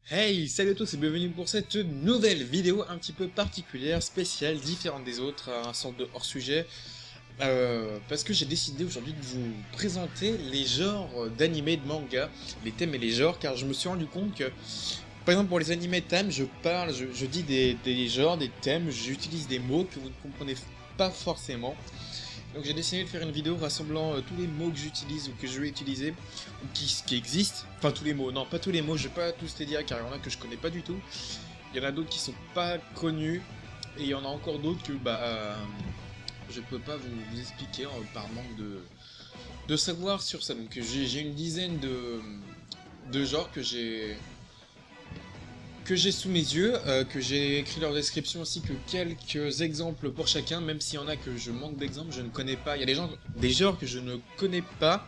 Hey, salut à tous et bienvenue pour cette nouvelle vidéo un petit peu particulière, spéciale, différente des autres, un sorte de hors-sujet, parce que j'ai décidé aujourd'hui de vous présenter les genres d'animés et de manga, les thèmes et les genres, car je me suis rendu compte que, par exemple pour les animés thèmes, je dis des genres, des thèmes, j'utilise des mots que vous ne comprenez pas forcément. Donc j'ai décidé de faire une vidéo rassemblant tous les mots que j'utilise ou que je vais utiliser, ou qui existent. Enfin tous les mots, non pas tous les mots, je vais pas tous les dire car il y en a que je connais pas du tout. Il y en a d'autres qui sont pas connus, et il y en a encore d'autres que je peux pas vous expliquer par manque de savoir sur ça. Donc j'ai une dizaine de genres que j'ai sous mes yeux, que j'ai écrit leur description ainsi que quelques exemples pour chacun, même s'il y en a que je manque d'exemples, je ne connais pas. Il y a des genres que je ne connais pas,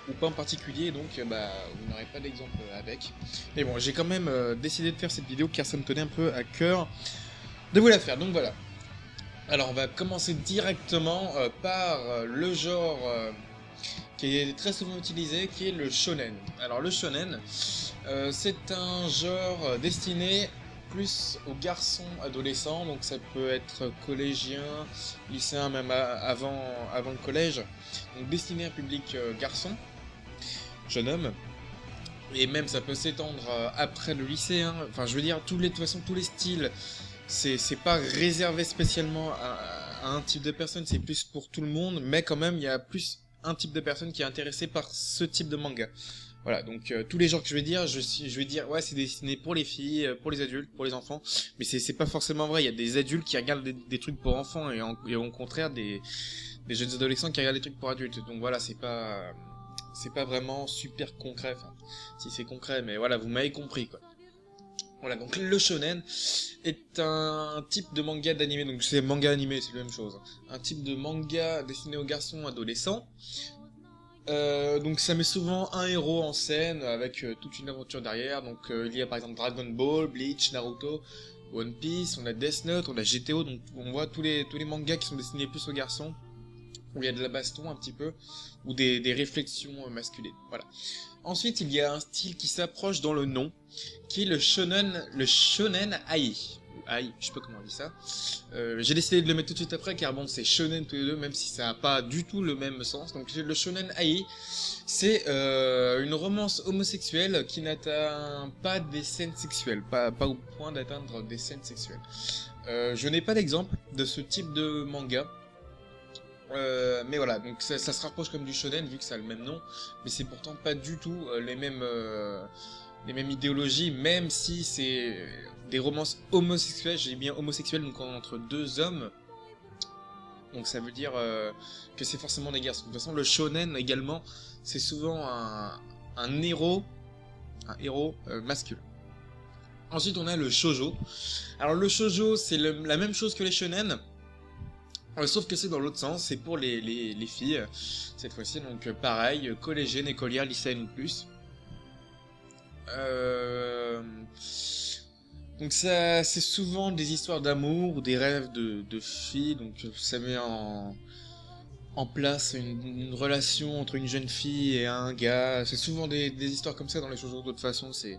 ou pas en particulier, donc vous n'aurez pas d'exemple avec. Mais bon, j'ai quand même décidé de faire cette vidéo car ça me tenait un peu à cœur de vous la faire, donc voilà. Alors on va commencer directement par le genre qui est très souvent utilisé, qui est le shonen. Alors le shonen, c'est un genre destiné plus aux garçons adolescents, donc ça peut être collégien, lycéen, même avant le collège, donc destiné à un public garçon, jeune homme, et même ça peut s'étendre après le lycée, hein. Enfin je veux dire, de toute façon tous les styles, c'est pas réservé spécialement à un type de personne, c'est plus pour tout le monde, mais quand même il y a plus un type de personne qui est intéressé par ce type de manga. Voilà, donc tous les genres que je vais dire, je vais dire ouais c'est destiné pour les filles, pour les adultes, pour les enfants, mais c'est pas forcément vrai. Il y a des adultes qui regardent des trucs pour enfants et au contraire des jeunes adolescents qui regardent des trucs pour adultes. Donc voilà, c'est pas vraiment super concret. Enfin, si c'est concret, mais voilà, vous m'avez compris quoi. Voilà, donc le shonen est un type de manga d'animé, donc c'est manga animé, c'est la même chose. Un type de manga destiné aux garçons adolescents. Donc ça met souvent un héros en scène avec toute une aventure derrière. Donc il y a par exemple Dragon Ball, Bleach, Naruto, One Piece, on a Death Note, on a GTO, donc on voit tous les mangas qui sont destinés plus aux garçons, où il y a de la baston un petit peu, ou des réflexions masculines. Voilà. Ensuite, il y a un style qui s'approche dans le nom, qui est le shonen ai. Ai, je sais pas comment on dit ça. J'ai décidé de le mettre tout de suite après, car bon, c'est shonen tous les deux, même si ça n'a pas du tout le même sens. Donc le shonen ai, c'est une romance homosexuelle qui n'atteint pas des scènes sexuelles, pas au point d'atteindre des scènes sexuelles. Je n'ai pas d'exemple de ce type de manga. Mais voilà, donc ça se rapproche comme du shonen vu que ça a le même nom, mais c'est pourtant pas du tout les mêmes idéologies, même si c'est des romances homosexuelles, j'ai bien homosexuelles, donc entre deux hommes, donc ça veut dire que c'est forcément des garçons. De toute façon, le shonen également, c'est souvent un héros, masculin. Ensuite, on a le shoujo. Alors le shoujo, c'est la même chose que les shonen. Sauf que c'est dans l'autre sens, c'est pour les filles, cette fois-ci, donc pareil, collégienne, écolière, lycéenne ou plus. Donc ça, c'est souvent des histoires d'amour ou des rêves de filles, donc ça met en place une relation entre une jeune fille et un gars. C'est souvent des histoires comme ça dans les shoujo. De toute façon, c'est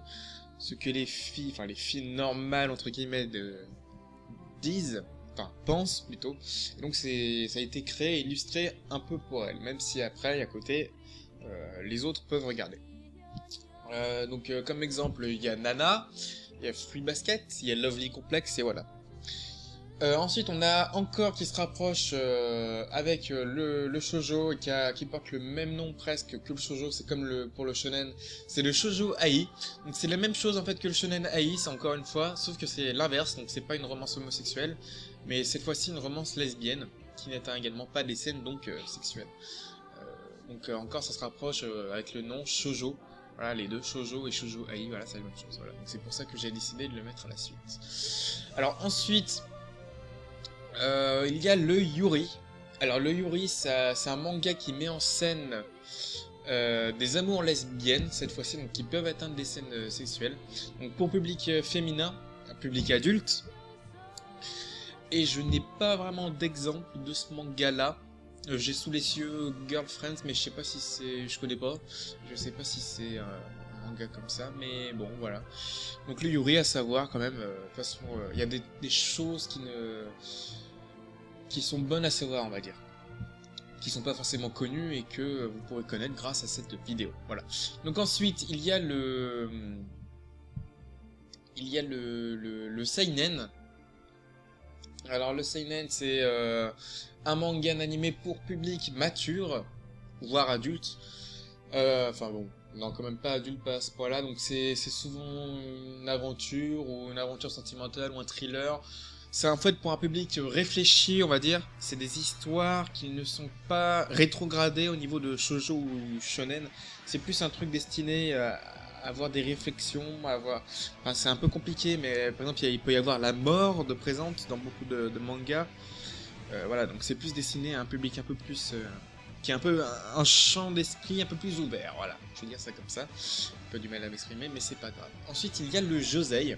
ce que les filles, enfin les filles normales entre guillemets disent. Enfin, pense plutôt. Et donc ça a été créé et illustré un peu pour elle, même si après, à côté, les autres peuvent regarder. Comme exemple, il y a Nana, il y a Fruit Basket, il y a Lovely Complex, et voilà. Ensuite, on a encore qui se rapproche avec le shoujo qui porte le même nom presque que le shoujo, c'est comme pour le shonen, c'est le shoujo ai. Donc c'est la même chose en fait que le shonen ai, c'est encore une fois, sauf que c'est l'inverse, donc c'est pas une romance homosexuelle, mais cette fois-ci une romance lesbienne qui n'atteint également pas des scènes donc sexuelles. Encore ça se rapproche avec le nom shoujo. Voilà, les deux, shoujo et shoujo ai, voilà, c'est la même chose. Voilà. Donc c'est pour ça que j'ai décidé de le mettre à la suite. Alors ensuite, il y a le Yuri. Alors le Yuri, c'est un manga qui met en scène des amours lesbiennes, cette fois-ci, donc qui peuvent atteindre des scènes sexuelles. Donc pour public féminin, public adulte. Et je n'ai pas vraiment d'exemple de ce manga-là. J'ai sous les yeux Girlfriends, mais je sais pas si c'est... Je connais pas. Je sais pas si c'est un manga comme ça, mais bon, voilà. Donc le Yuri, à savoir quand même, de toute façon, il y a des choses qui sont bonnes à savoir, on va dire. Qui sont pas forcément connues et que vous pourrez connaître grâce à cette vidéo. Voilà. Donc ensuite, il y a le seinen. Alors le seinen, c'est un manga animé pour public mature, voire adulte. Enfin bon, non, quand même pas adulte, pas à ce point-là. Donc c'est souvent une aventure ou une aventure sentimentale ou un thriller. C'est en fait pour un public réfléchi, on va dire. C'est des histoires qui ne sont pas rétrogradées au niveau de shoujo ou shonen. C'est plus un truc destiné à avoir des réflexions, à avoir... Enfin, c'est un peu compliqué, mais par exemple, il peut y avoir la mort de présente dans beaucoup de mangas. Voilà, donc c'est plus destiné à un public un peu plus... qui a un peu un champ d'esprit un peu plus ouvert, voilà. Je vais dire ça comme ça. Un peu du mal à m'exprimer, mais c'est pas grave. Ensuite, il y a le josei.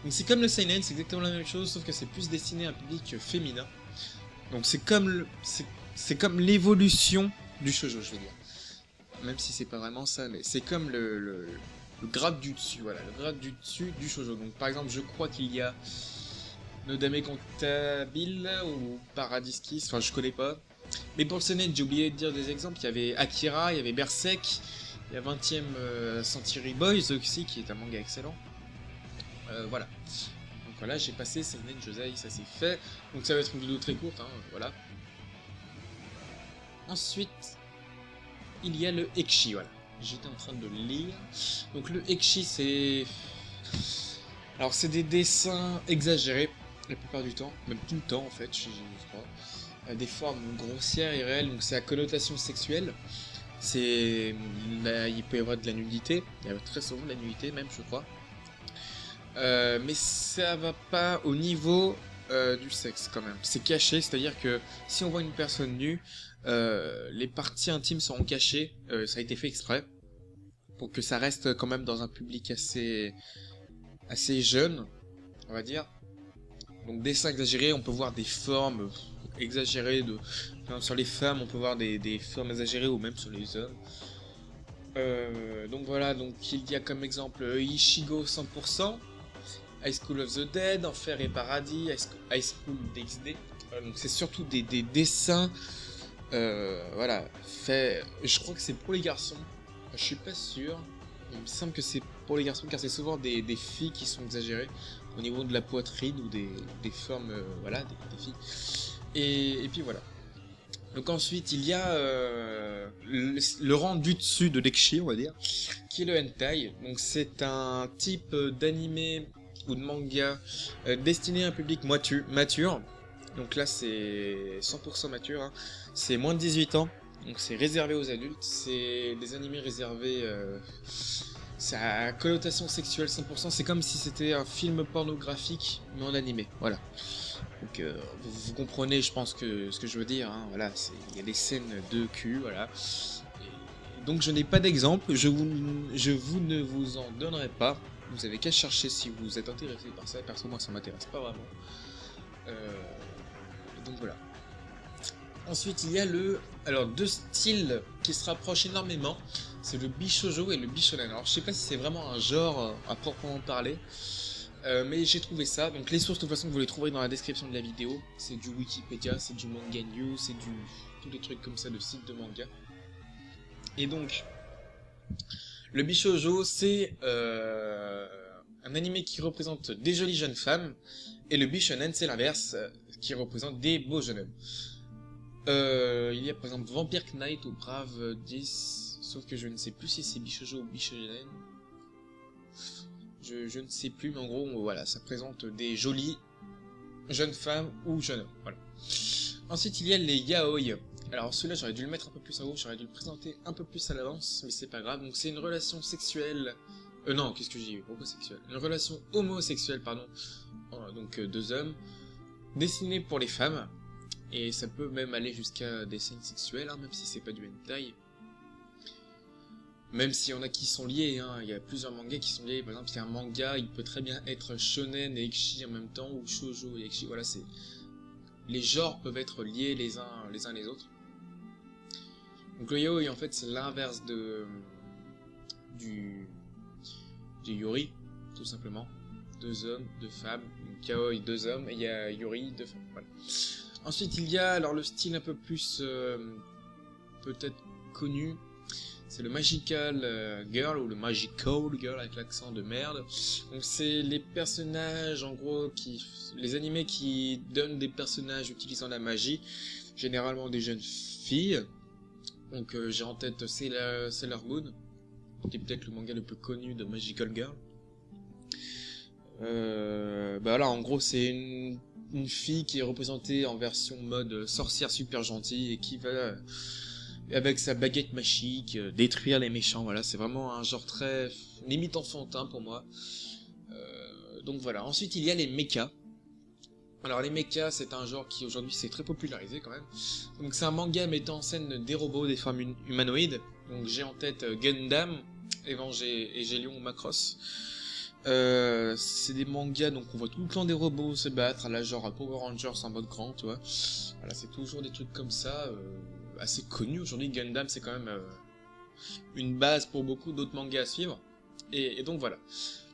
Donc c'est comme le seinen, c'est exactement la même chose, sauf que c'est plus destiné à un public féminin. Donc c'est comme l'évolution du shoujo, je veux dire. Même si c'est pas vraiment ça, mais c'est comme le grade du dessus, voilà, le grade du dessus du shoujo. Donc par exemple, je crois qu'il y a Nodame Cantabile ou Paradise Kiss, enfin je connais pas. Mais pour le seinen, j'ai oublié de dire des exemples, il y avait Akira, il y avait Berserk, il y a 20ème Century Boys aussi, qui est un manga excellent. Voilà. Donc voilà, j'ai passé seinen, josei, ça c'est fait. Donc ça va être une vidéo très courte, hein, voilà. Ensuite, il y a le Ekshi, voilà. J'étais en train de le lire. Donc le Ekshi, c'est... Alors c'est des dessins exagérés, la plupart du temps, même tout le temps en fait, je crois. Des formes grossières et réelles, donc c'est à connotation sexuelle. C'est... il peut y avoir de la nudité, il y a très souvent de la nudité même, je crois. Mais ça va pas au niveau du sexe quand même. C'est caché, c'est-à-dire que si on voit une personne nue, les parties intimes seront cachées. Ça a été fait exprès pour que ça reste quand même dans un public assez jeune, on va dire. Donc dessin exagéré, on peut voir des formes exagérées de... Enfin, sur les femmes, on peut voir des formes exagérées ou même sur les hommes. Donc voilà, donc il y a comme exemple Ichigo 100%, High School of the Dead, Enfer et Paradis, High School DxD. Donc c'est surtout des dessins, voilà, fait. Je crois que c'est pour les garçons. Je suis pas sûr. Il me semble que c'est pour les garçons car c'est souvent des filles qui sont exagérées au niveau de la poitrine ou des formes, voilà, des filles. Et puis voilà. Donc ensuite il y a le rang du dessus de l'Ekshi, on va dire, qui est le hentai. Donc c'est un type d'animé ou de manga destiné à un public mature. Donc là c'est 100% mature, hein. C'est moins de 18 ans, donc c'est réservé aux adultes. C'est des animés réservés, c'est à connotation sexuelle 100%. C'est comme si c'était un film pornographique mais en animé, voilà. Donc vous comprenez, je pense, ce que je veux dire, hein. Voilà, il y a des scènes de cul, voilà. Et donc je n'ai pas d'exemple, je vous ne vous en donnerai pas. Vous avez qu'à chercher si vous êtes intéressé par ça. Perso, moi ça m'intéresse pas vraiment. Donc voilà. Ensuite il y a deux styles qui se rapprochent énormément. C'est le Bishoujo et le Bishonen. Alors je sais pas si c'est vraiment un genre à proprement parler. Mais j'ai trouvé ça, donc les sources de toute façon vous les trouverez dans la description de la vidéo. C'est du Wikipédia, c'est du Manga News, c'est tous les trucs comme ça de sites de manga. Et donc, le Bishoujo c'est un animé qui représente des jolies jeunes femmes, et le Bishonen c'est l'inverse, qui représente des beaux jeunes hommes. Il y a par exemple Vampire Knight ou Brave 10, sauf que je ne sais plus si c'est Bishoujo ou Bishonen. Je ne sais plus, mais en gros, voilà, ça présente des jolies jeunes femmes ou jeunes hommes, voilà. Ensuite, il y a les yaoi. Alors celui-là, j'aurais dû le mettre un peu plus en haut, j'aurais dû le présenter un peu plus à l'avance, mais c'est pas grave. Donc c'est une relation sexuelle... non, qu'est-ce que j'ai dit? Pourquoi sexuelle? Une relation homosexuelle, pardon. Donc deux hommes, destinée pour les femmes. Et ça peut même aller jusqu'à des scènes sexuelles, hein, même si c'est pas du hentai. Même s'il y en a qui sont liés, hein, il y a plusieurs mangas qui sont liés. Par exemple, il y a un manga, il peut très bien être shonen et ekshi en même temps, ou shoujo et ekshi. Voilà, c'est les genres peuvent être liés les uns les autres. Donc le yaoi en fait c'est l'inverse du J'ai Yuri, tout simplement. 2 hommes, 2 femmes. Kaoi, 2 hommes, et il y a Yuri, 2 femmes. Voilà. Ensuite, il y a alors le style un peu plus peut-être connu. C'est le Magical Girl ou le Magical Girl avec l'accent de merde. Donc c'est les personnages en gros les animés qui donnent des personnages utilisant la magie, généralement des jeunes filles. Donc j'ai en tête Sailor Moon, qui est peut-être le manga le plus connu de Magical Girl. Bah là en gros c'est une fille qui est représentée en version mode sorcière super gentille et qui va avec sa baguette magique, détruire les méchants, voilà, c'est vraiment un genre très limite enfantin pour moi. Donc voilà, ensuite il y a les mechas. Alors les mechas c'est un genre qui aujourd'hui c'est très popularisé quand même. Donc c'est un manga mettant en scène des robots, des formes humanoïdes. Donc j'ai en tête Gundam, Evangelion ou Macross. C'est des mangas donc on voit tout le temps des robots se battre, à la genre Power Rangers en mode grand, tu vois. Voilà, c'est toujours des trucs comme ça. Assez connu aujourd'hui. Gundam c'est quand même une base pour beaucoup d'autres mangas à suivre et donc voilà.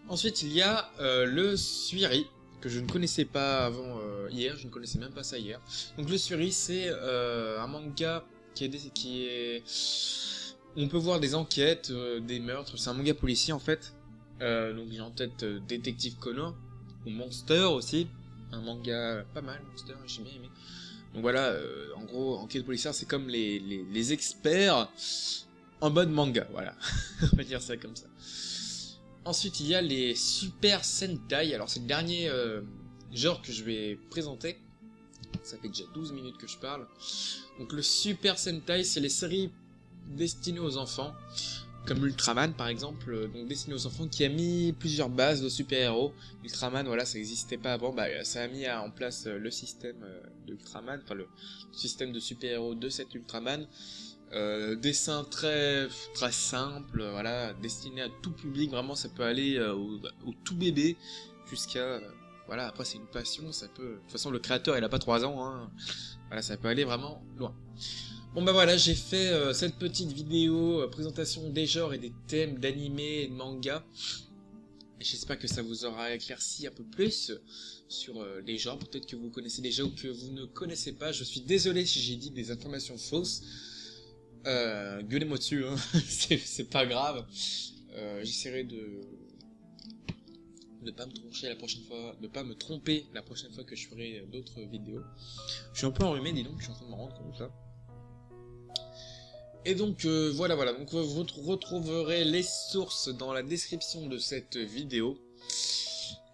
Ensuite il y a le Suiri que je ne connaissais pas avant hier, je ne connaissais même pas ça hier. Donc le Suiri c'est un manga qui est on peut voir des enquêtes, des meurtres, c'est un manga policier en fait. Donc j'ai en tête Détective Conan ou Monster aussi, un manga pas mal, Monster, j'ai bien aimé. Donc voilà, en gros, enquête policière, c'est comme les experts en mode manga, voilà. On va dire ça comme ça. Ensuite, il y a les Super Sentai. Alors, c'est le dernier genre que je vais présenter. Ça fait déjà 12 minutes que je parle. Donc, le Super Sentai, c'est les séries destinées aux enfants. Comme Ultraman par exemple, donc destiné aux enfants, qui a mis plusieurs bases de super-héros. Ultraman, voilà, ça n'existait pas avant, bah ça a mis en place le système de Ultraman, enfin le système de super-héros de cet Ultraman. Dessin très simple, voilà, destiné à tout public, vraiment ça peut aller au tout bébé jusqu'à... voilà, après c'est une passion, ça peut... De toute façon le créateur il a pas 3 ans, hein. Voilà, ça peut aller vraiment loin. Bon bah voilà, j'ai fait cette petite vidéo présentation des genres et des thèmes d'animé et de manga. J'espère que ça vous aura éclairci un peu plus sur les genres, peut-être que vous connaissez déjà ou que vous ne connaissez pas. Je suis désolé si j'ai dit des informations fausses. Gueulez-moi dessus, hein. C'est pas grave. J'essaierai de pas me tromper la prochaine fois, de pas me tromper la prochaine fois que je ferai d'autres vidéos. Je suis un peu enrhumé, dis donc, je suis en train de me rendre compte là. Et donc voilà, donc vous retrouverez les sources dans la description de cette vidéo.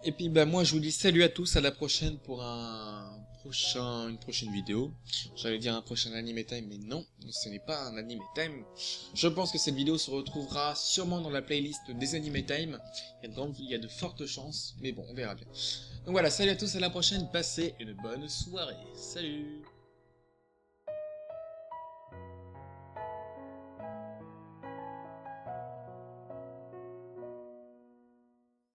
Et puis bah moi je vous dis salut à tous, à la prochaine pour une prochaine vidéo. J'allais dire un prochain anime time, mais non, ce n'est pas un anime time. Je pense que cette vidéo se retrouvera sûrement dans la playlist des anime time. Il y a de fortes chances, mais bon, on verra bien. Donc voilà, salut à tous, à la prochaine, passez une bonne soirée. Salut!